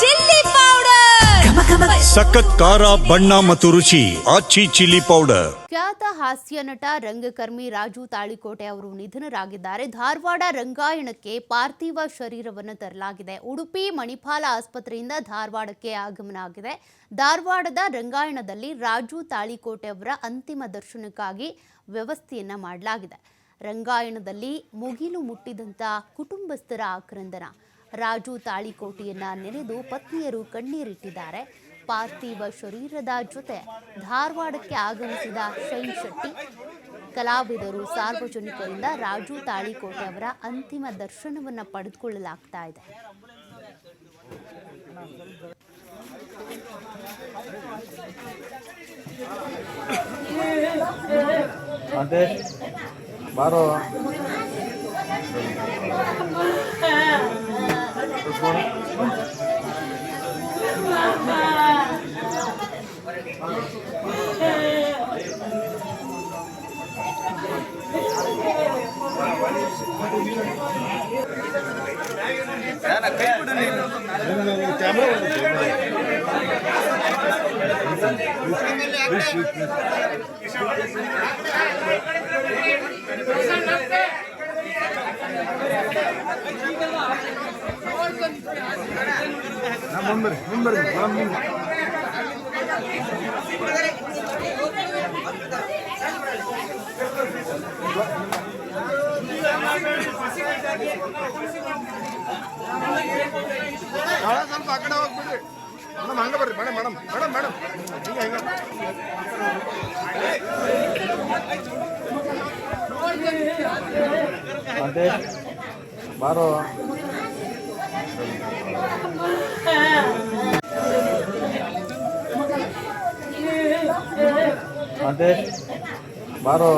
Chilli powder, ಸಖತ್ ಖಾರ ಬಣ್ಣ ಮತ್ತು ರುಚಿ ಆಚಿ ಚಿಲ್ಲಿ ಪೌಡರ್. ಖ್ಯಾತ ಹಾಸ್ಯ ನಟ ರಂಗಕರ್ಮಿ ರಾಜು ತಾಳಿಕೋಟೆ ಅವರು ನಿಧನರಾಗಿದ್ದಾರೆ. ಧಾರವಾಡ ರಂಗಾಯಣಕ್ಕೆ ಪಾರ್ಥಿವ ಶರೀರವನ್ನು ತರಲಾಗಿದೆ. ಉಡುಪಿ ಮಣಿಪಾಲ ಆಸ್ಪತ್ರೆಯಿಂದ ಧಾರವಾಡಕ್ಕೆ ಆಗಮನ ಆಗಿದೆ. ಧಾರವಾಡದ ರಂಗಾಯಣದಲ್ಲಿ ರಾಜು ತಾಳಿಕೋಟೆ ಅವರ ಅಂತಿಮ ದರ್ಶನಕ್ಕಾಗಿ ವ್ಯವಸ್ಥೆಯನ್ನ ಮಾಡಲಾಗಿದೆ. ರಂಗಾಯಣದಲ್ಲಿ ಮುಗಿಲು ಮುಟ್ಟಿದಂತ ಕುಟುಂಬಸ್ಥರ ಆಕ್ರಂದನ. ರಾಜು ತಾಳಿಕೋಟೆಯನ್ನ ನೆನೆದು ಪತ್ನಿಯರು ಕಣ್ಣೀರಿಟ್ಟಿದ್ದಾರೆ. ಪಾರ್ಥಿವ ಶರೀರದ ಜೊತೆ ಧಾರವಾಡಕ್ಕೆ ಆಗಮಿಸಿದ ಶೈನ್ ಶೆಟ್ಟಿ, ಕಲಾವಿದರು, ಸಾರ್ವಜನಿಕರಿಂದ ರಾಜು ತಾಳಿಕೋಟೆ ಅವರ ಅಂತಿಮ ದರ್ಶನವನ್ನು ಪಡೆದುಕೊಳ್ಳಲಾಗ್ತಾ ಇದೆ. ಬಾರೋ ಮುಂಬರಿ ಸ್ವಲ್ಪ ಆ ಕಡೆ ಹೋಗ್ಬಿಡ್ರಿ ಮೇಡಮ್. ಹಂಗ ಬರ್ರಿ ಮೇಡಮ್ ಮೇಡಮ್ ಮೇಡಮ್ ಮೇಡಮ್ ಹಿಂಗ ಅದೇ ಬಾರೋ ಅದೇ ಬಾರೋ